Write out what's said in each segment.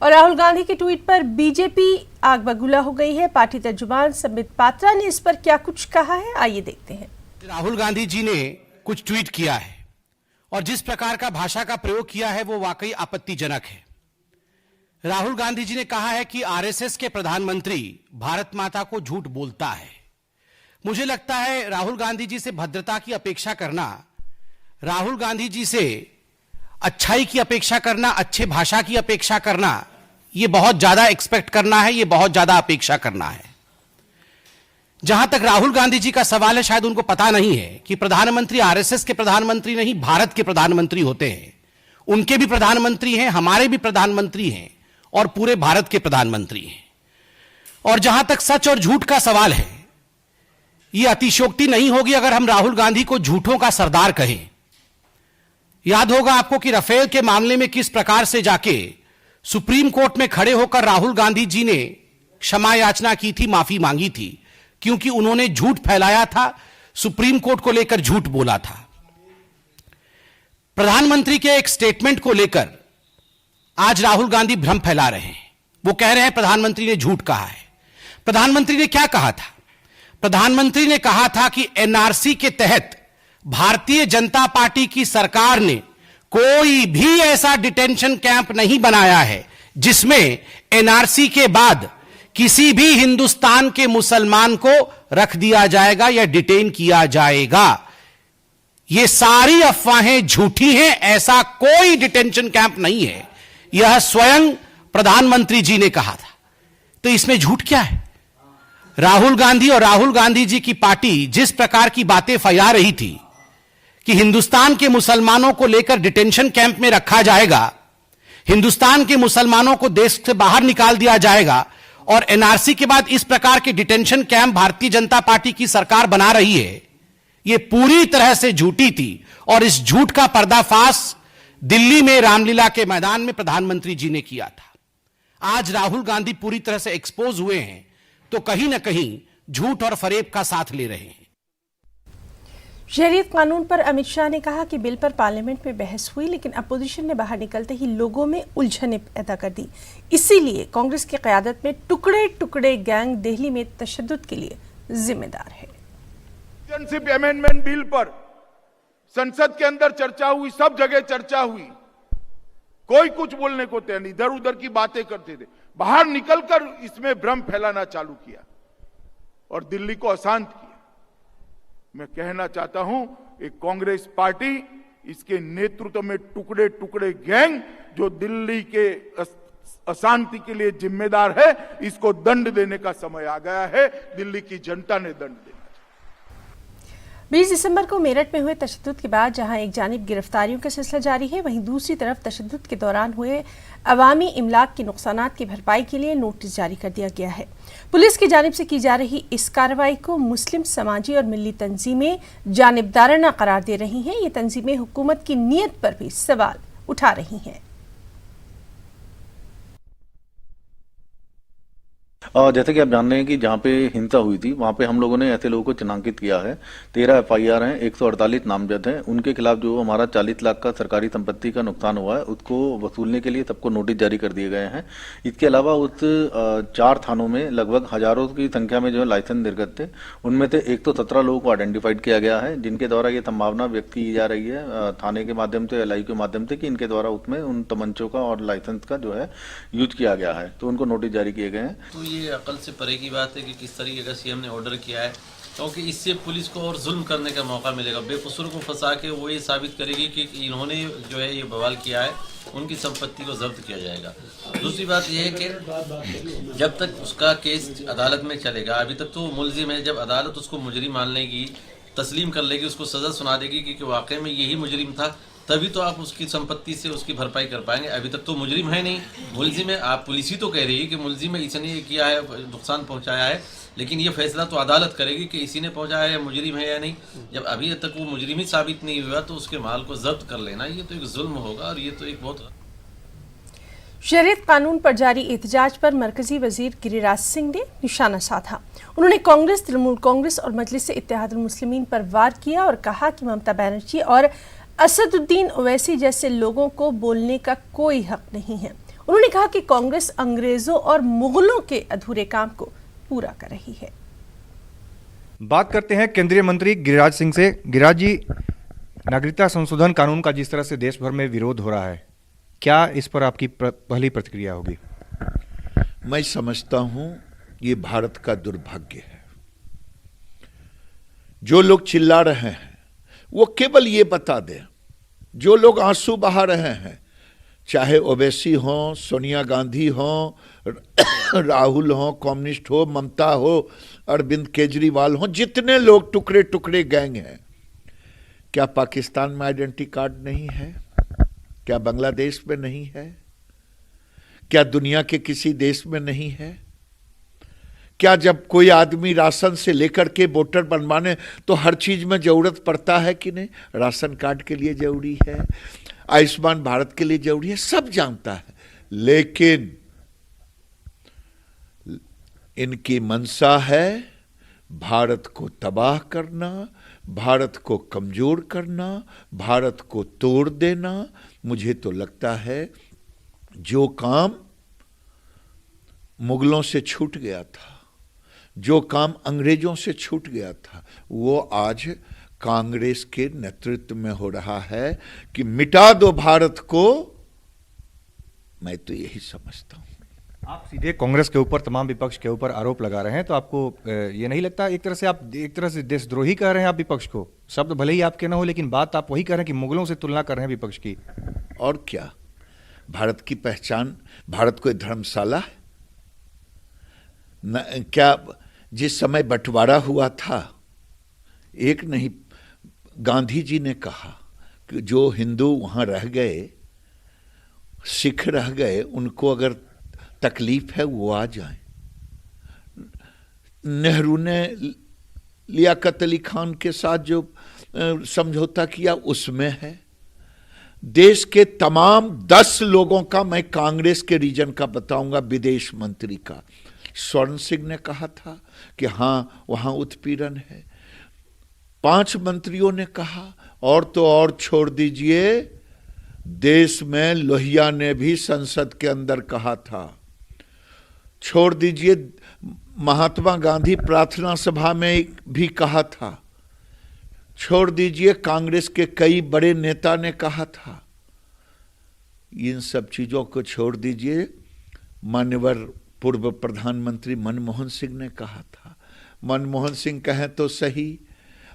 और राहुल गांधी के ट्वीट पर बीजेपी आग बबूला हो गई है। पार्टी तर्जुमान संबित पात्रा ने इस पर क्या कुछ कहा है, आइए देखते हैं। राहुल गांधी जी ने कुछ ट्वीट किया है और जिस प्रकार का भाषा का प्रयोग किया है वो वाकई आपत्तिजनक है। राहुल गांधी जी ने कहा है कि आरएसएस के प्रधानमंत्री भारत माता को झूठ बोलता है। मुझे लगता है राहुल गांधी जी से भद्रता की अपेक्षा करना, राहुल गांधी जी से अच्छाई की अपेक्षा करना, अच्छे भाषा की अपेक्षा करना, ये बहुत ज्यादा एक्सपेक्ट करना है, ये बहुत ज्यादा अपेक्षा करना है। जहां तक राहुल गांधी जी का सवाल है, शायद उनको पता नहीं है कि प्रधानमंत्री आरएसएस के प्रधानमंत्री नहीं, भारत के प्रधानमंत्री होते हैं। उनके भी प्रधानमंत्री हैं, हमारे भी प्रधानमंत्री हैं और पूरे भारत के प्रधानमंत्री हैं। और जहां तक सच और झूठ का सवाल है, यह अतिशयोक्ति नहीं होगी अगर हम राहुल गांधी को झूठों का सरदार कहें। याद होगा आपको कि राफेल के मामले में किस प्रकार से जाके सुप्रीम कोर्ट में खड़े होकर राहुल गांधी जी ने क्षमा याचना की थी, माफी मांगी थी, क्योंकि उन्होंने झूठ फैलाया था, सुप्रीम कोर्ट को लेकर झूठ बोला था। प्रधानमंत्री के एक स्टेटमेंट को लेकर आज राहुल गांधी भ्रम फैला रहे हैं। वो कह रहे हैं प्रधानमंत्री ने झूठ कहा है। प्रधानमंत्री ने क्या कहा था? प्रधानमंत्री ने कहा था कि एनआरसी के तहत भारतीय जनता पार्टी की सरकार ने कोई भी ऐसा डिटेंशन कैंप नहीं बनाया है जिसमें एनआरसी के बाद किसी भी हिंदुस्तान के मुसलमान को रख दिया जाएगा या डिटेन किया जाएगा। ये सारी अफवाहें झूठी हैं, ऐसा कोई डिटेंशन कैंप नहीं है। यह स्वयं प्रधानमंत्री जी ने कहा था। तो इसमें झूठ क्या है? राहुल गांधी और राहुल गांधी जी की पार्टी जिस प्रकार की बातें फैला रही थी कि हिंदुस्तान के मुसलमानों को लेकर डिटेंशन कैंप में रखा जाएगा, हिंदुस्तान के मुसलमानों को देश से बाहर निकाल दिया जाएगा, और एनआरसी के बाद इस प्रकार के detention camp Bharatiya Janata party की सरकार बना रही है, यह पूरी तरह से झूठी थी। और इस झूठ का पर्दाफाश दिल्ली में रामलीला के मैदान में प्रधानमंत्री जी ने किया था। आज राहुल गांधी पूरी तरह से एक्सपोज हुए हैं, तो कहीं ना कहीं झूठ और फरेब का साथ ले रहे हैं। शहरियत कानून पर अमित शाह ने कहा कि बिल पर पार्लियामेंट में बहस हुई, लेकिन अपोजिशन ने बाहर निकलते ही लोगों में उलझनें पैदा कर दी। इसीलिए कांग्रेस की क़यादत में टुकड़े टुकड़े गैंग दिल्ली में तशद्दुद के लिए जिम्मेदार है। सिटीजनशिप अमेंडमेंट बिल पर संसद के अंदर चर्चा हुई, सब जगह चर्चा हुई, कोई कुछ बोलने को तैयार नहीं, इधर उधर की बातें करते थे। बाहर निकलकर इसमें भ्रम फैलाना चालू किया और दिल्ली को अशांत किया। मैं कहना चाहता हूं, एक कांग्रेस पार्टी, इसके नेतृत्व में टुकड़े टुकड़े गैंग जो दिल्ली के अशांति के लिए जिम्मेदार है, इसको दंड देने का समय आ गया है। दिल्ली की जनता ने दंड देना। 20 दिसंबर को मेरठ में हुए तशद्दुद के बाद जहां एक जानिब गिरफ्तारियों का सिलसिला जारी है, वहीं दूसरी तरफ तशद्दुद के दौरान हुए अवामी इमलाक के नुकसानात की भरपाई के लिए नोटिस जारी कर दिया गया है। पुलिस की जानिब से की जा रही इस कार्रवाई को मुस्लिम समाजी और मिली तंजीमें जानिबदाराना करार दे रही हैं। ये तंजीमें हुकूमत की नीयत पर भी सवाल उठा रही हैं। जैसे कि आप जान रहे हैं कि जहाँ पे हिंसा हुई थी वहाँ पे हम लोगों ने ऐसे लोगों को चिन्हांकित किया है। 13 FIR हैं, 148 नामजद हैं। उनके खिलाफ जो हमारा 40 लाख का सरकारी संपत्ति का नुकसान हुआ है, उसको वसूलने के लिए सबको नोटिस जारी कर दिए गए हैं। इसके अलावा उस 4 थानों में लगभग हजारों की संख्या में जो है लाइसेंस निर्गत थे। उनमें से 117 लोगों को आइडेंटिफाइड किया गया है, जिनके द्वारा ये संभावना व्यक्त की जा रही है थाने के माध्यम से, LI के माध्यम से, कि इनके द्वारा उसमें उन तमंचों का और लाइसेंस का जो है यूज किया गया है। तो उनको नोटिस जारी किए गए हैं। तो ये अकल से परे की बात है कि किस तरीके का सीएम ने ऑर्डर किया है, क्योंकि इससे पुलिस को और जुल्म करने का मौका मिलेगा। बेकसूर को फंसा के वो ये साबित करेगी कि इन्होंने जो है ये बवाल किया है, उनकी संपत्ति को जब्त किया जाएगा। दूसरी बात यह है कि जब तक उसका केस अदालत में चलेगा, अभी तक तो मुलजिम है, जब अदालत उसको मुजरिम मान लेगी, तस्लीम कर लेगी, उसको सज़ा सुना देगी कि वाकई में यही मुजरिम था, तभी तो आप उसकी संपत्ति से उसकी भरपाई कर पाएंगे। अभी तक तो मुजरिम है नहीं, मुलजिम है। आप पुलिस ही तो कह रही है कि मुलजिम है, इसने किया है, नुकसान पहुंचाया है, लेकिन ये फैसला तो अदालत करेगी कि इसी ने पहुंचाया है, मुजरिम है या नहीं। जब अभी तक वो मुजरिम ही साबित नहीं हुआ तो उसके माल को जब्त कर लेना, ये तो एक जुल्म होगा और ये तो एक बहुत। शहरियत कानून पर जारी एहतजाज पर मरकजी वजीर गिरिराज सिंह ने निशाना साधा। उन्होंने कांग्रेस, तृणमूल कांग्रेस और मजलिस इत्तेहादुल मुस्लिमीन पर वार किया और कहा कि ममता बनर्जी और असदुद्दीन ओवैसी जैसे लोगों को बोलने का कोई हक नहीं है। उन्होंने कहा कि कांग्रेस अंग्रेजों और मुगलों के अधूरे काम को पूरा कर रही है। बात करते हैं केंद्रीय मंत्री गिरिराज सिंह से। गिरिराज जी, नागरिकता संशोधन कानून का जिस तरह से देश भर में विरोध हो रहा है, क्या इस पर आपकी पहली प्रतिक्रिया होगी? मैं समझता हूं ये भारत का दुर्भाग्य है। जो लोग चिल्ला रहे हैं वो केवल ये बता दें, जो लोग आंसू बहा रहे हैं, चाहे ओवैसी हो, सोनिया गांधी हो, राहुल हो, कम्युनिस्ट हो, ममता हो, अरविंद केजरीवाल हो, जितने लोग टुकड़े टुकड़े गैंग हैं, क्या पाकिस्तान में आइडेंटिटी कार्ड नहीं है? क्या बांग्लादेश में नहीं है? क्या दुनिया के किसी देश में नहीं है? क्या जब कोई आदमी राशन से लेकर के वोटर बनवाने तो हर चीज में जरूरत पड़ता है कि नहीं? राशन कार्ड के लिए जरूरी है, आयुष्मान भारत के लिए जरूरी है, सब जानता है। लेकिन इनकी मंशा है भारत को तबाह करना, भारत को कमजोर करना, भारत को तोड़ देना। मुझे तो लगता है जो काम मुगलों से छूट गया था, जो काम अंग्रेजों से छूट गया था, वो आज कांग्रेस के नेतृत्व में हो रहा है कि मिटा दो भारत को। मैं तो यही समझता हूं। आप सीधे कांग्रेस के ऊपर, तमाम विपक्ष के ऊपर आरोप लगा रहे हैं, तो आपको ये नहीं लगता एक तरह से देशद्रोही कह रहे हैं आप विपक्ष को? शब्द भले ही आपके ना हो, लेकिन बात आप वही कह रहे हैं कि मुगलों से तुलना कर रहे हैं विपक्ष की। और क्या, भारत की पहचान, भारत कोई धर्मशाला है? क्या जिस समय बंटवारा हुआ था, एक नहीं, गांधी जी ने कहा कि जो हिंदू वहां रह गए, सिख रह गए, उनको अगर तकलीफ है वो आ जाए। नेहरू ने लियाकत अली खान के साथ जो समझौता किया उसमें है। देश के तमाम 10 लोगों का मैं कांग्रेस के रीजन का बताऊंगा, विदेश मंत्री का। स्वर्ण सिंह ने कहा था कि हां वहां उत्पीड़न है। 5 मंत्रियों ने कहा, और तो और छोड़ दीजिए, देश में लोहिया ने भी संसद के अंदर कहा था। छोड़ दीजिए, महात्मा गांधी प्रार्थना सभा में भी कहा था। छोड़ दीजिए, कांग्रेस के कई बड़े नेता ने कहा था। इन सब चीजों को छोड़ दीजिए, माननीय पूर्व प्रधानमंत्री मनमोहन सिंह ने कहा था। मनमोहन सिंह कहें तो सही,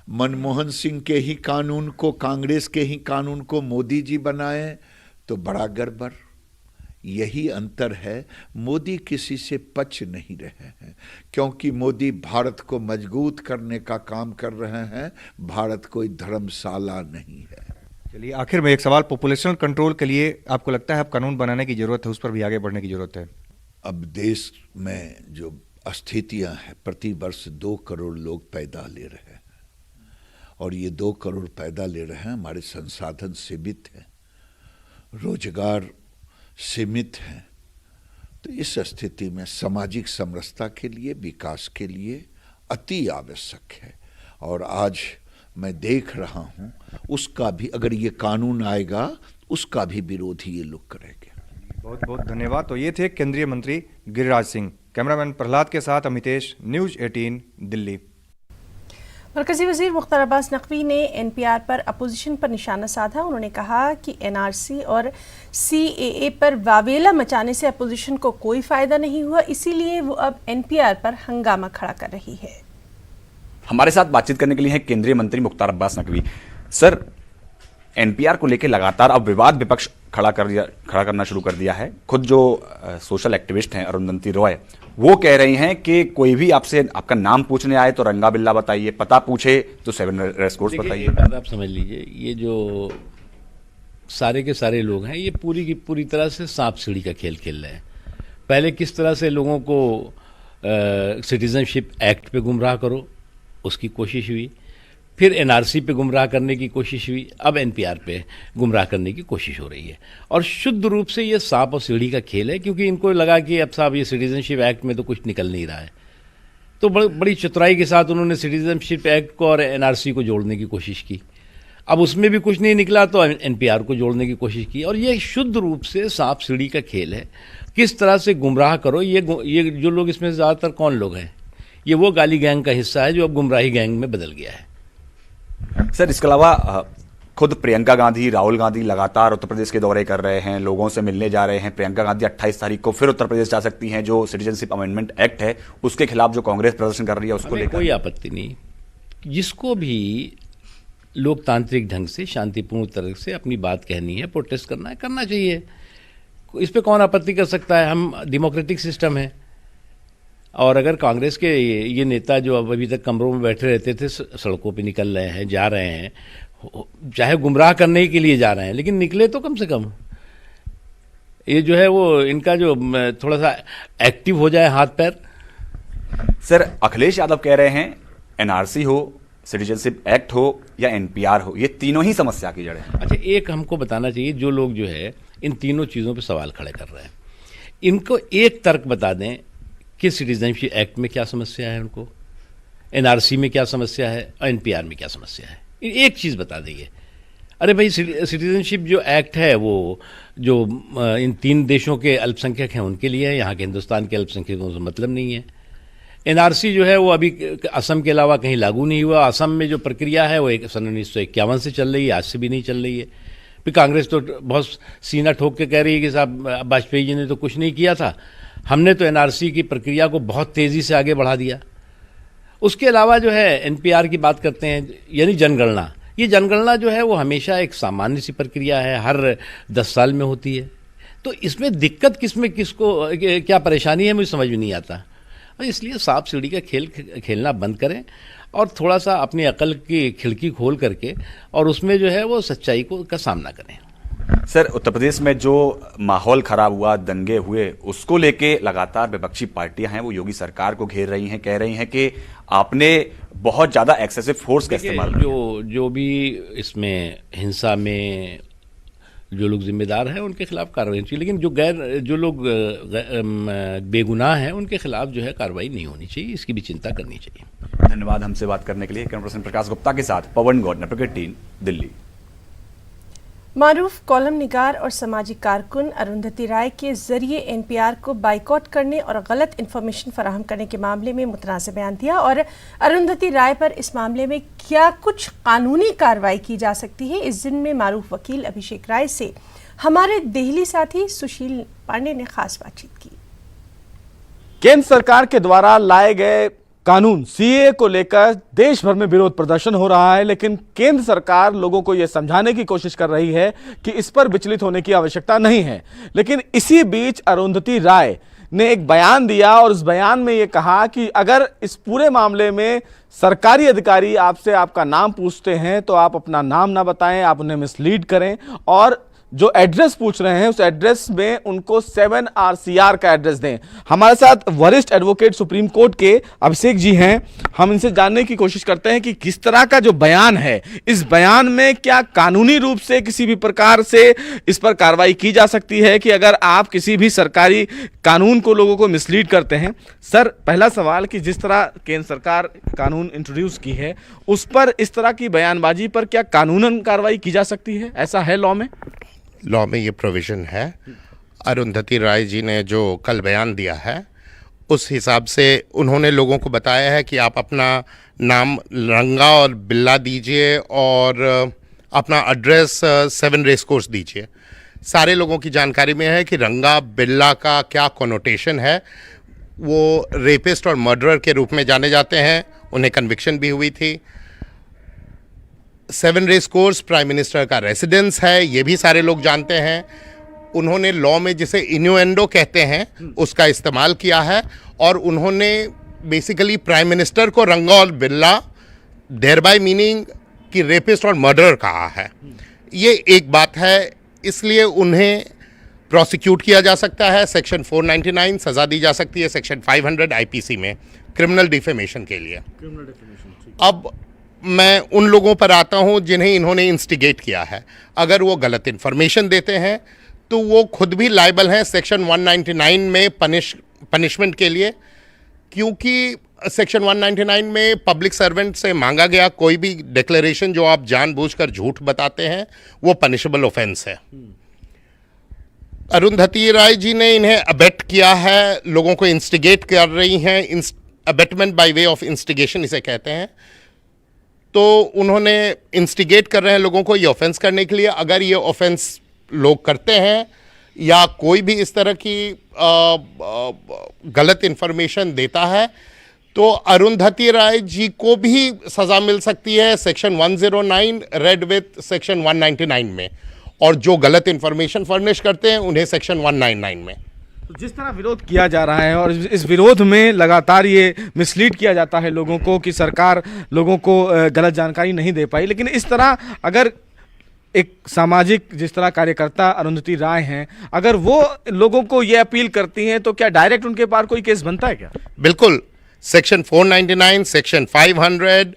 मनमोहन सिंह के ही कानून को, कांग्रेस के ही कानून को मोदी जी बनाए तो बड़ा गड़बड़। यही अंतर है, मोदी किसी से पच नहीं रहे हैं, क्योंकि मोदी भारत को मजबूत करने का काम कर रहे हैं, भारत कोई धर्मशाला नहीं है। चलिए, आखिर में एक सवाल, पॉपुलेशन कंट्रोल के लिए आपको लगता है अब कानून बनाने की जरूरत है, उस पर भी आगे बढ़ने की जरूरत है? अब देश में जो स्थितियां हैं, प्रति वर्ष 2 करोड़ लोग पैदा ले रहे हैं, और ये 2 करोड़ पैदा ले रहे हैं, हमारे संसाधन सीमित हैं, रोजगार सीमित हैं। तो इस स्थिति में सामाजिक समरसता के लिए, विकास के लिए अति आवश्यक है। और आज मैं देख रहा हूं, उसका भी, अगर ये कानून आएगा, उसका भी विरोध ये लोग करेंगे। बहुत बहुत धन्यवाद। तो ये थे केंद्रीय मंत्री गिरिराज सिंह। कैमरामैन प्रहलाद के साथ अमितेश, न्यूज़ 18 दिल्ली। मरकजी वजीर मुख्तार अब्बास नकवी ने एनपीआर पर अपोजिशन पर निशाना साधा। उन्होंने कहा कि एनआरसी और सीएए पर वावेला मचाने से अपोजिशन को कोई फायदा नहीं हुआ, इसीलिए वो अब एनपीआर पर हंगामा खड़ा कर रही है। हमारे साथ बातचीत करने के लिए हैं केंद्रीय मंत्री मुख्तार अब्बास नकवी। सर, एनपीआर को लेकर लगातार अब विवाद विपक्ष खड़ा करना शुरू कर दिया है। खुद जो सोशल एक्टिविस्ट हैं अरुंधति रॉय, वो कह रही हैं कि कोई भी आपसे आपका नाम पूछने आए तो रंगा बिल्ला बताइए, पता पूछे तो 7 रेस कोर्स बताइए। आप समझ लीजिए, ये जो सारे के सारे लोग हैं, ये पूरी की पूरी तरह से सांप सीढ़ी का खेल खेल रहे हैं। पहले किस तरह से लोगों को सिटीजनशिप एक्ट पे गुमराह करो, उसकी कोशिश हुई, फिर एनआरसी पे गुमराह करने की कोशिश हुई, अब एनपीआर पे गुमराह करने की कोशिश हो रही है। और शुद्ध रूप से ये सांप और सीढ़ी का खेल है, क्योंकि इनको लगा कि अब साहब ये सिटीजनशिप एक्ट में तो कुछ निकल नहीं रहा है, तो बड़ी चतुराई के साथ उन्होंने सिटीजनशिप एक्ट को और एनआरसी को जोड़ने की कोशिश की। अब उसमें भी कुछ नहीं निकला तो एनपीआर को जोड़ने की कोशिश की, और ये शुद्ध रूप से सांप सीढ़ी का खेल है। किस तरह से गुमराह करो, ये जो लोग इसमें ज़्यादातर कौन लोग हैं, ये वो गाली गैंग का हिस्सा है जो अब गुमराही गैंग में बदल गया है। सर, इसके अलावा खुद प्रियंका गांधी, राहुल गांधी लगातार उत्तर प्रदेश के दौरे कर रहे हैं, लोगों से मिलने जा रहे हैं। प्रियंका गांधी 28 तारीख को फिर उत्तर प्रदेश जा सकती हैं। जो सिटीजनशिप अमेंडमेंट एक्ट है उसके खिलाफ जो कांग्रेस प्रदर्शन कर रही है उसको लेकर कोई आपत्ति नहीं। जिसको भी लोकतांत्रिक ढंग से शांतिपूर्ण तरह से अपनी बात कहनी है, प्रोटेस्ट करना है, करना चाहिए। इस पे कौन आपत्ति कर सकता है? हम डेमोक्रेटिक सिस्टम है। और अगर कांग्रेस के ये नेता जो अब अभी तक कमरों में बैठे रहते थे सड़कों पे निकल रहे हैं, जा रहे हैं, चाहे गुमराह करने के लिए जा रहे हैं, लेकिन निकले तो कम से कम। ये जो है वो इनका जो थोड़ा सा एक्टिव हो जाए हाथ पैर। सर, अखिलेश यादव कह रहे हैं एनआरसी हो, सिटीजनशिप एक्ट हो या एनपीआर हो, ये तीनों ही समस्या की जड़ है। अच्छा, एक हमको बताना चाहिए, जो लोग जो है इन तीनों चीज़ों पे सवाल खड़े कर रहे हैं, इनको एक तर्क बता दें कि सिटीजनशिप एक्ट में क्या समस्या है, उनको एनआरसी में क्या समस्या है और एनपीआर में क्या समस्या है। एक चीज़ बता देंगे। अरे भाई, सिटीजनशिप जो एक्ट है वो जो इन 3 देशों के अल्पसंख्यक हैं उनके लिए है, यहाँ के हिंदुस्तान के अल्पसंख्यकों से मतलब नहीं है। एनआरसी जो है वो अभी असम के अलावा कहीं लागू नहीं हुआ। असम में जो प्रक्रिया है वो सन 1951 से चल रही है, आज से भी नहीं चल रही है। फिर कांग्रेस तो बहुत सीना ठोक के कह रही है कि साहब वाजपेयी जी ने तो कुछ नहीं किया था, हमने तो एनआरसी की प्रक्रिया को बहुत तेज़ी से आगे बढ़ा दिया। उसके अलावा जो है एनपीआर की बात करते हैं, यानी जनगणना। ये जनगणना जो है वो हमेशा एक सामान्य सी प्रक्रिया है, हर 10 साल में होती है। तो इसमें दिक्कत किसको क्या परेशानी है, मुझे समझ में नहीं आता। इसलिए सांप सीढ़ी का खेल खेलना बंद करें और थोड़ा सा अपनी अकल की खिड़की खोल करके और उसमें जो है वो सच्चाई का सामना करें। सर, उत्तर प्रदेश में जो माहौल खराब हुआ, दंगे हुए, उसको लेके लगातार विपक्षी पार्टियां हैं वो योगी सरकार को घेर रही हैं, कह रही हैं कि आपने बहुत ज्यादा एक्सेसिव फोर्स का इस्तेमाल किया। जो भी इसमें हिंसा में जो लोग जिम्मेदार हैं उनके खिलाफ कार्रवाई चाहिए, लेकिन जो लोग बेगुनाह हैं उनके खिलाफ जो है कार्रवाई नहीं होनी चाहिए, इसकी भी चिंता करनी चाहिए। धन्यवाद हमसे बात करने के लिए। कैमरा पर्सन प्रकाश गुप्ता के साथ पवन गौड़, नेटवर्क 18, दिल्ली। मारूफ कॉलम निगार और सामाजिक कारकुन अरुंधति राय के जरिए एनपीआर को बाइकआउट करने और गलत इंफॉर्मेशन फराहम करने के मामले में मुतनाज़ बयान दिया। और अरुंधति राय पर इस मामले में क्या कुछ कानूनी कार्रवाई की जा सकती है, इस दिन में मारूफ वकील अभिषेक राय से हमारे दिल्ली साथी सुशील पांडे ने खास बातचीत की। केंद्र सरकार के द्वारा लाए गए कानून सीए को लेकर देश भर में विरोध प्रदर्शन हो रहा है, लेकिन केंद्र सरकार लोगों को यह समझाने की कोशिश कर रही है कि इस पर विचलित होने की आवश्यकता नहीं है। लेकिन इसी बीच अरुंधति राय ने एक बयान दिया और उस बयान में यह कहा कि अगर इस पूरे मामले में सरकारी अधिकारी आपसे आपका नाम पूछते हैं तो आप अपना नाम ना बताएं, आप उन्हें मिसलीड करें और जो एड्रेस पूछ रहे हैं उस एड्रेस में उनको 7 RCR का एड्रेस दें। हमारे साथ वरिष्ठ एडवोकेट सुप्रीम कोर्ट के अभिषेक जी हैं, हम इनसे जानने की कोशिश करते हैं कि किस तरह का जो बयान है, इस बयान में क्या कानूनी रूप से किसी भी प्रकार से इस पर कार्रवाई की जा सकती है कि अगर आप किसी भी सरकारी कानून को लोगों को मिसलीड करते हैं। सर, पहला सवाल कि जिस तरह केंद्र सरकार कानून इंट्रोड्यूस की है उस पर इस तरह की बयानबाजी पर क्या कानूनन कार्रवाई की जा सकती है, ऐसा है लॉ में? लॉ में ये प्रोविज़न है। अरुंधति राय जी ने जो कल बयान दिया है उस हिसाब से उन्होंने लोगों को बताया है कि आप अपना नाम रंगा और बिल्ला दीजिए और अपना एड्रेस 7 रेस कोर्स दीजिए। सारे लोगों की जानकारी में है कि रंगा बिल्ला का क्या कॉनोटेशन है। वो रेपिस्ट और मर्डरर के रूप में जाने जाते हैं, उन्हें कन्विक्शन भी हुई थी। 7 रेस कोर्स प्राइम मिनिस्टर का रेसिडेंस है, ये भी सारे लोग जानते हैं। उन्होंने लॉ में जिसे इन्यूएंडो कहते हैं उसका इस्तेमाल किया है और उन्होंने बेसिकली प्राइम मिनिस्टर को रंगा और बिल्ला देयर बाय मीनिंग कि रेपिस्ट और मर्डरर कहा है। ये एक बात है, इसलिए उन्हें प्रोसिक्यूट किया जा सकता है। सेक्शन 499 सज़ा दी जा सकती है सेक्शन 500 आईपीसी में क्रिमिनल डिफेमेशन के लिए। अब मैं उन लोगों पर आता हूं जिन्हें इन्होंने इंस्टिगेट किया है। अगर वो गलत इन्फॉर्मेशन देते हैं तो वो खुद भी लायबल हैं सेक्शन 199 में पनिशमेंट के लिए। क्योंकि सेक्शन 199 में पब्लिक सर्वेंट से मांगा गया कोई भी डिक्लेरेशन जो आप जानबूझकर झूठ बताते हैं वो पनिशेबल ऑफेंस है। अरुंधति राय जी ने इन्हें अबेट किया है, लोगों को इंस्टिगेट कर रही हैं, abetment by way of instigation इसे कहते हैं। तो उन्होंने इंस्टिगेट कर रहे हैं लोगों को ये ऑफेंस करने के लिए। अगर ये ऑफेंस लोग करते हैं या कोई भी इस तरह की गलत इंफॉर्मेशन देता है तो अरुंधति राय जी को भी सजा मिल सकती है सेक्शन 109 रेड विथ सेक्शन 199 में, और जो गलत इंफॉर्मेशन फर्निश करते हैं उन्हें सेक्शन 199 में। जिस तरह विरोध किया जा रहा है और इस विरोध में लगातार ये मिसलीड किया जाता है लोगों को कि सरकार लोगों को गलत जानकारी नहीं दे पाई, लेकिन इस तरह अगर एक सामाजिक जिस तरह कार्यकर्ता अरुंधति राय हैं, अगर वो लोगों को ये अपील करती हैं तो क्या डायरेक्ट उनके पार कोई केस बनता है क्या? बिल्कुल, सेक्शन 499 सेक्शन 500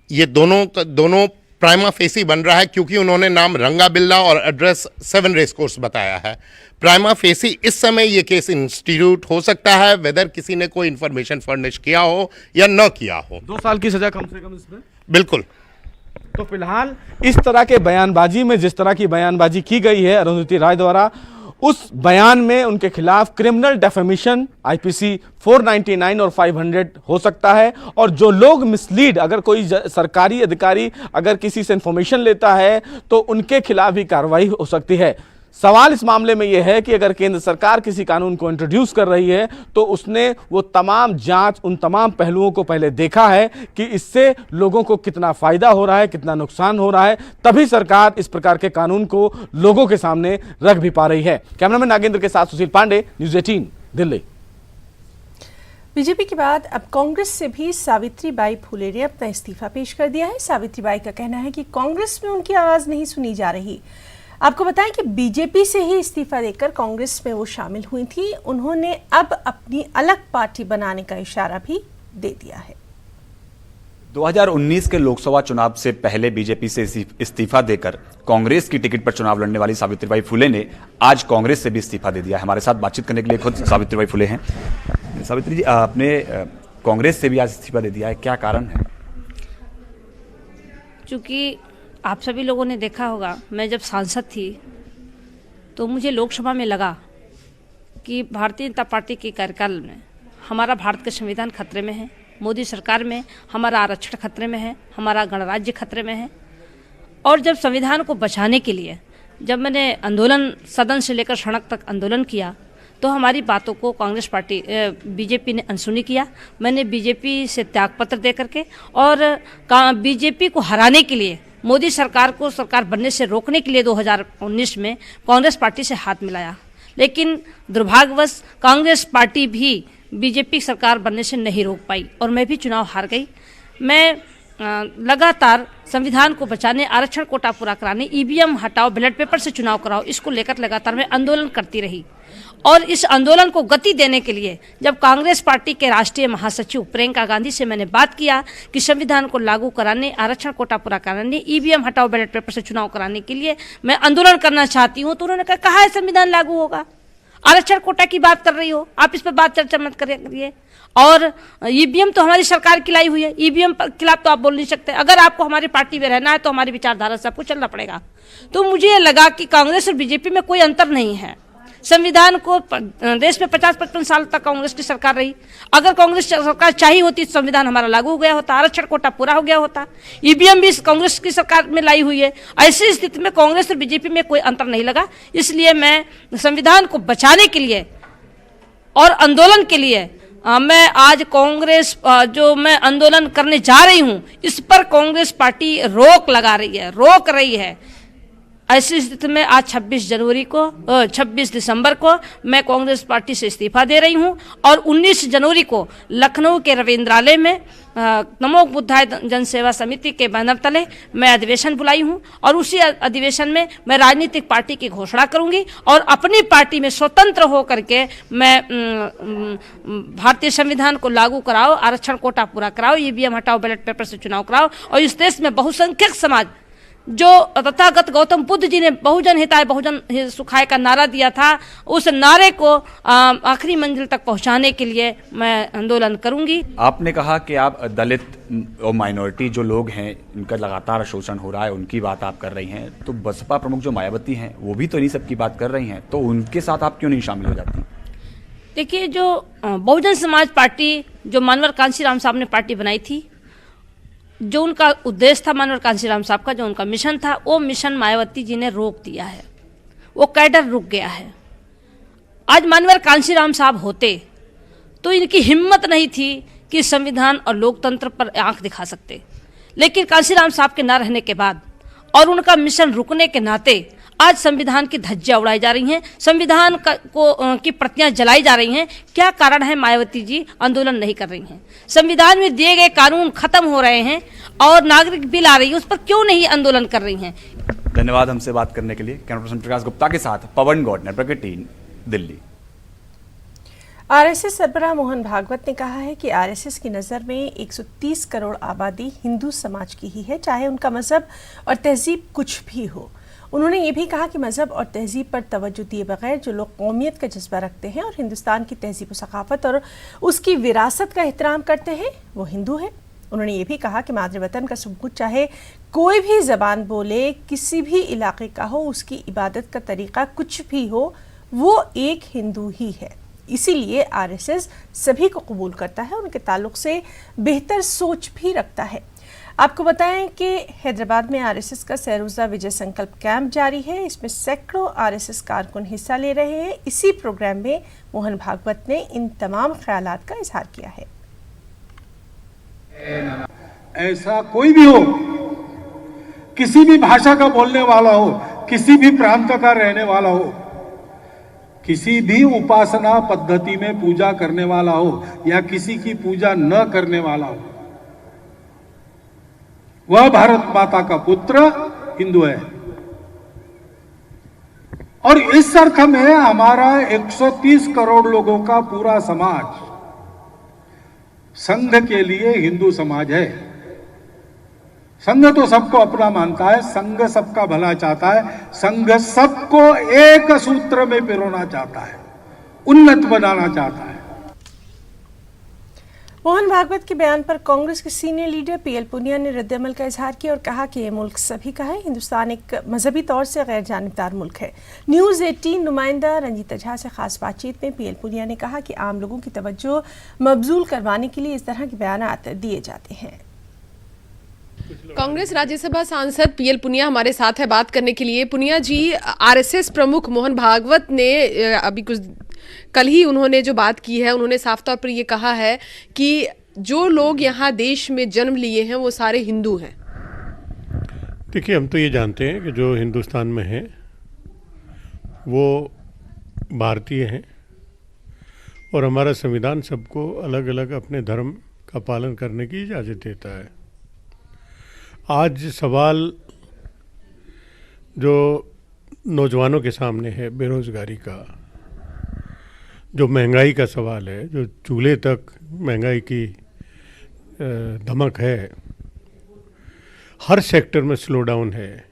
ये दोनों प्राइमा फेसी बन रहा है, क्योंकि उन्होंने नाम रंगा बिल्ला और एड्रेस 7 रेस कोर्स बताया है। प्राइमा फेसी इस समय ये केस इंस्टीट्यूट हो सकता है वेदर किसी ने कोई इंफॉर्मेशन फर्निश किया हो या न किया हो। 2 साल की सजा कम से कम इसमें। बिल्कुल। तो फिलहाल इस तरह के बयानबाजी में जिस तरह की बयानबाजी की गई है अरुंधति राय द्वारा, उस बयान में उनके खिलाफ क्रिमिनल डेफेमेशन आईपीसी 499 और 500 हो सकता है। और जो लोग मिसलीड, अगर कोई सरकारी अधिकारी अगर किसी से इंफॉर्मेशन लेता है तो उनके खिलाफ भी कार्रवाई हो सकती है। सवाल इस मामले में यह है कि अगर केंद्र सरकार किसी कानून को इंट्रोड्यूस कर रही है तो उसने वो तमाम जांच, उन तमाम पहलुओं को पहले देखा है कि इससे लोगों को कितना फायदा हो रहा है, कितना नुकसान हो रहा है, तभी सरकार इस प्रकार के कानून को लोगों के सामने रख भी पा रही है। कैमरामैन नागेंद्र के साथ सुशील पांडे, न्यूज़ 18 दिल्ली। बीजेपी के बाद अब कांग्रेस से भी सावित्रीबाई फुले ने अपना इस्तीफा पेश कर दिया है। सावित्रीबाई का कहना है कि कांग्रेस में उनकी आवाज नहीं सुनी जा रही। आपको बताएं कि बीजेपी से ही इस्तीफा देकर कांग्रेस में वो शामिल हुई थी। उन्होंने अब अपनी अलग पार्टी बनाने का इशारा भी दे दिया है। 2019 के लोकसभा चुनाव से पहले बीजेपी से इस्तीफा देकर कांग्रेस की टिकट पर चुनाव लड़ने वाली सावित्रीबाई फुले ने आज कांग्रेस से भी इस्तीफा दे दिया है। हमारे साथ बातचीत करने के लिए खुद सावित्रीबाई फुले हैं। सावित्री जी, आपने कांग्रेस से भी आज इस्तीफा दे दिया है, क्या कारण है? चूंकि आप सभी लोगों ने देखा होगा, मैं जब सांसद थी तो मुझे लोकसभा में लगा कि भारतीय जनता पार्टी के कार्यकाल में हमारा भारत का संविधान खतरे में है, मोदी सरकार में हमारा आरक्षण खतरे में है, हमारा गणराज्य खतरे में है। और जब संविधान को बचाने के लिए जब मैंने आंदोलन, सदन से लेकर सड़क तक आंदोलन किया, तो हमारी बातों को कांग्रेस पार्टी बीजेपी ने अनसुनी किया। मैंने बीजेपी से त्यागपत्र दे करके और बीजेपी को हराने के लिए, मोदी सरकार को सरकार बनने से रोकने के लिए 2019 में कांग्रेस पार्टी से हाथ मिलाया। लेकिन दुर्भाग्यवश कांग्रेस पार्टी भी बीजेपी सरकार बनने से नहीं रोक पाई और मैं भी चुनाव हार गई। मैं लगातार संविधान को बचाने, आरक्षण कोटा पूरा कराने, ईवीएम हटाओ, बैलेट पेपर से चुनाव कराओ, इसको लेकर लगातार मैं आंदोलन करती रही। और इस आंदोलन को गति देने के लिए जब कांग्रेस पार्टी के राष्ट्रीय महासचिव प्रियंका गांधी से मैंने बात किया कि संविधान को लागू कराने, आरक्षण कोटा पूरा कराने, ईवीएम हटाओ, बैलेट पेपर से चुनाव कराने के लिए मैं आंदोलन करना चाहती हूं, तो उन्होंने कहा, कहाँ है संविधान लागू होगा? आरक्षण कोटा की बात कर रही हो, आप इस पर बात चर्चा मत करिए। और ईवीएम तो हमारी सरकार की लाई हुई है, ईवीएम के खिलाफ तो आप बोल नहीं सकते। अगर आपको हमारी पार्टी में रहना है तो हमारी विचारधारा से आपको चलना पड़ेगा। तो मुझे ये लगा कि कांग्रेस और बीजेपी में कोई अंतर नहीं है। संविधान को, देश में 50-55 साल तक कांग्रेस की सरकार रही। अगर कांग्रेस सरकार चाहिए होती तो संविधान हमारा लागू हो गया होता, आरक्षण कोटा पूरा हो गया होता। ईवीएम भी कांग्रेस की सरकार में लाई हुई है। ऐसी स्थिति में कांग्रेस और बीजेपी में कोई अंतर नहीं लगा। इसलिए मैं संविधान को बचाने के लिए और आंदोलन के लिए मैं आज कांग्रेस जो मैं आंदोलन करने जा रही हूं, इस पर कांग्रेस पार्टी रोक लगा रही है, रोक रही है। ऐसी स्थिति में आज 26 दिसंबर को मैं कांग्रेस पार्टी से इस्तीफा दे रही हूं और 19 जनवरी को लखनऊ के रविंद्रालय में नमो बुद्धाय जनसेवा समिति के बैनर तले मैं अधिवेशन बुलाई हूं और उसी अधिवेशन में मैं राजनीतिक पार्टी की घोषणा करूंगी और अपनी पार्टी में स्वतंत्र होकर के मैं भारतीय संविधान को लागू कराओ, आरक्षण कोटा पूरा कराओ, ईवीएम हटाओ, बैलेट पेपर से चुनाव कराओ और इस देश में बहुसंख्यक समाज जो तथागत गौतम बुद्ध जी ने बहुजन हिताय बहुजन सुखाय का नारा दिया था, उस नारे को आखिरी मंजिल तक पहुंचाने के लिए मैं आंदोलन करूंगी। आपने कहा कि आप दलित और माइनॉरिटी जो लोग हैं इनका लगातार शोषण हो रहा है, उनकी बात आप कर रही हैं, तो बसपा प्रमुख जो मायावती हैं वो भी तो इन्हीं सब की बात कर रही हैं, तो उनके साथ आप क्यों नहीं शामिल हो जाती? देखिए, जो बहुजन समाज पार्टी, जो मानवर कांशीराम साहब ने पार्टी बनाई थी, जो उनका उद्देश्य था मानवर कांशीराम साहब का, जो उनका मिशन था, वो मिशन मायावती जी ने रोक दिया है, वो कैडर रुक गया है। आज मानवर कांशीराम साहब होते तो इनकी हिम्मत नहीं थी कि संविधान और लोकतंत्र पर आंख दिखा सकते, लेकिन कांशीराम साहब के न रहने के बाद और उनका मिशन रुकने के नाते आज संविधान की धज्जियां उड़ाई जा रही हैं, संविधान की प्रतियां जलाई जा रही हैं। क्या कारण है मायावती जी आंदोलन नहीं कर रही हैं? संविधान में दिए गए कानून खत्म हो रहे हैं और नागरिक बिल आ रही है, उस पर क्यों नहीं आंदोलन कर रही हैं? धन्यवाद हमसे बात करने के लिए। कैमरा पर्सन प्रकाश गुप्ता के साथ पवन गौड़, नेटवर्क 18, दिल्ली। आरएसएस सरबराह मोहन भागवत ने कहा है कि आरएसएस की नज़र में 130 करोड़ आबादी हिंदू समाज की ही है, चाहे उनका मजहब और तहजीब कुछ भी हो। उन्होंने ये भी कहा कि मजहब और तहजीब पर तवज्जो दिए बगैर जो लोग कौमियत का जज्बा रखते हैं और हिंदुस्तान की तहजीब और सकाफत और उसकी विरासत का एहतराम करते हैं, वो हिंदू है। उन्होंने ये भी कहा कि मादर वतन का सब कुछ, चाहे कोई भी ज़बान बोले, किसी भी इलाके का हो, उसकी इबादत का तरीक़ा कुछ भी हो, वो एक हिंदू ही है। इसीलिए आरएसएस सभी को कबूल करता है, उनके ताल्लुक से बेहतर सोच भी रखता है। आपको बताएं कि हैदराबाद में आरएसएस का सैरोज़ा विजय संकल्प कैंप जारी है। इसमें सैकड़ों आरएसएस कारकुन हिस्सा ले रहे हैं। इसी प्रोग्राम में मोहन भागवत ने इन तमाम ख्यालात का इजहार किया है। ऐसा कोई भी हो, किसी भी भाषा का बोलने वाला हो, किसी भी प्रांत का रहने वाला हो, किसी भी उपासना पद्धति में पूजा करने वाला हो या किसी की पूजा न करने वाला हो, वह भारत माता का पुत्र हिंदू है। और इस अर्थ में हमारा 130 करोड़ लोगों का पूरा समाज संघ के लिए हिंदू समाज है। संघ तो सबको अपना मानता है, संघ सबका भला चाहता है, संघ सबको एक सूत्र में पिरोना चाहता है, उन्नत बनाना चाहता है। मोहन भागवत के बयान पर कांग्रेस के सीनियर लीडर पीएल पुनिया ने रद्द-ए-अमल का इजहार किया और कहा कि ये मुल्क सभी का है। हिंदुस्तान एक मजहबी तौर से गैर जानिबदार मुल्क है। न्यूज़ 18 नुमाइंदा रंजीता झा से खास बातचीत में पीएल पुनिया ने कहा कि आम लोगों की तवज्जो मबजूल करवाने के लिए इस तरह के बयानात दिए जाते हैं। कांग्रेस राज्यसभा सांसद पीएल पुनिया हमारे साथ है बात करने के लिए। पुनिया जी, आरएसएस प्रमुख मोहन भागवत ने अभी कल ही उन्होंने जो बात की है, उन्होंने साफ तौर पर ये कहा है कि जो लोग यहाँ देश में जन्म लिए हैं वो सारे हिंदू हैं। देखिए, हम तो ये जानते हैं कि जो हिंदुस्तान में हैं वो भारतीय हैं और हमारा संविधान सबको अलग अलग अपने धर्म का पालन करने की इजाज़त देता है। आज सवाल जो नौजवानों के सामने है, बेरोज़गारी का, जो महंगाई का सवाल है, जो चूल्हे तक महंगाई की धमक है, हर सेक्टर में स्लो डाउन है।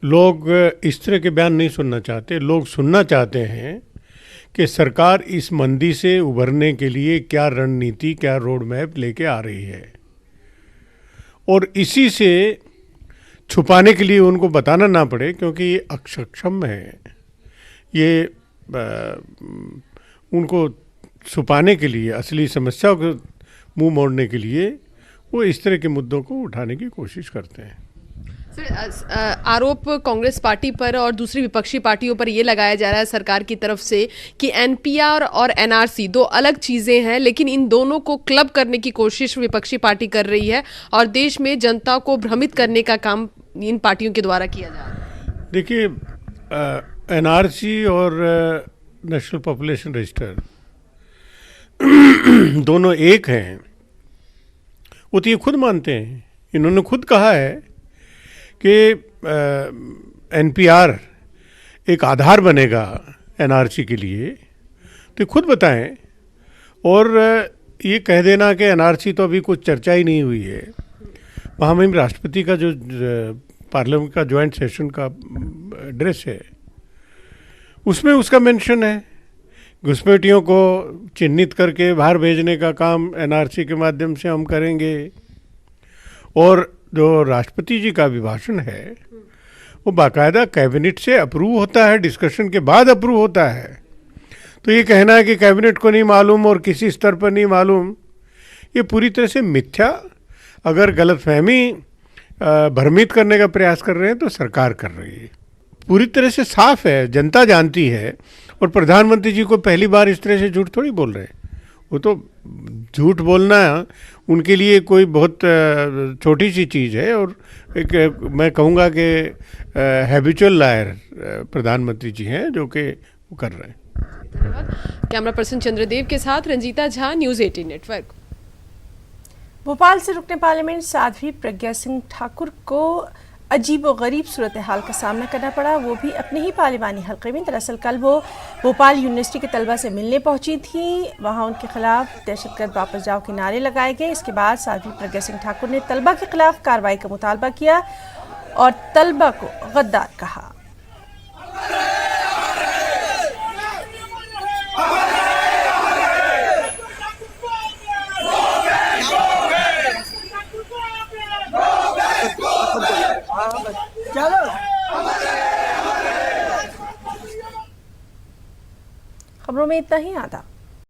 लोग इस तरह के बयान नहीं सुनना चाहते। लोग सुनना चाहते हैं कि सरकार इस मंदी से उभरने के लिए क्या रणनीति, क्या रोड मैप लेके आ रही है, और इसी से छुपाने के लिए उनको बताना ना पड़े, क्योंकि ये अक्षम है। ये उनको छुपाने के लिए, असली समस्याओं को मुंह मोड़ने के लिए वो इस तरह के मुद्दों को उठाने की कोशिश करते हैं। सर, आरोप कांग्रेस पार्टी पर और दूसरी विपक्षी पार्टियों पर यह लगाया जा रहा है सरकार की तरफ से कि एनपीआर और एनआरसी दो अलग चीज़ें हैं, लेकिन इन दोनों को क्लब करने की कोशिश विपक्षी पार्टी कर रही है और देश में जनता को भ्रमित करने का काम इन पार्टियों के द्वारा किया जा रहा है। देखिए, एनआरसी और नेशनल पॉपुलेशन रजिस्टर दोनों एक हैं, वो तो ये खुद मानते हैं। इन्होंने खुद कहा है कि एनपीआर एक आधार बनेगा एनआरसी के लिए, तो खुद बताएं। और ये कह देना कि एनआरसी तो अभी कुछ चर्चा ही नहीं हुई है, वहाँ में राष्ट्रपति का जो पार्लियामेंट का ज्वाइंट सेशन का एड्रेस है, उसमें उसका मेंशन है। घुसपैठियों को चिन्हित करके बाहर भेजने का काम एनआरसी के माध्यम से हम करेंगे। और जो राष्ट्रपति जी का अभिभाषण है वो बाकायदा कैबिनेट से अप्रूव होता है, डिस्कशन के बाद अप्रूव होता है। तो ये कहना है कि कैबिनेट को नहीं मालूम और किसी स्तर पर नहीं मालूम, ये पूरी तरह से मिथ्या, अगर गलतफहमी भ्रमित करने का प्रयास कर रहे हैं तो सरकार कर रही है। पूरी तरह से साफ है, जनता जानती है। और प्रधानमंत्री जी को पहली बार इस तरह से झूठ थोड़ी बोल रहे हैं। वो तो झूठ बोलना उनके लिए कोई बहुत छोटी सी चीज़ है। और एक मैं कहूँगा कि हैबिचुअल लायर प्रधानमंत्री जी हैं जो कि वो कर रहे हैं। धन्यवाद। कैमरा पर्सन चंद्रदेव के साथ रंजीता झा, न्यूज़ 18 नेटवर्क। भोपाल से रुकने पार्लियामेंट साध्वी प्रज्ञा सिंह ठाकुर को अजीब व गरीब सूरत हाल का सामना करना पड़ा, वो भी अपने ही पार्लिमानी हल्के में। दरअसल कल वो भोपाल यूनिवर्सिटी के तलबा से मिलने पहुंची थी। वहां उनके खिलाफ दहशतगर्द वापस जाओ के नारे लगाए गए। इसके बाद साध्वी प्रज्ञा सिंह ठाकुर ने तलबा के खिलाफ कार्रवाई का मुतालबा किया और तलबा को गद्दार कहा। खबरों में इतना ही। आधा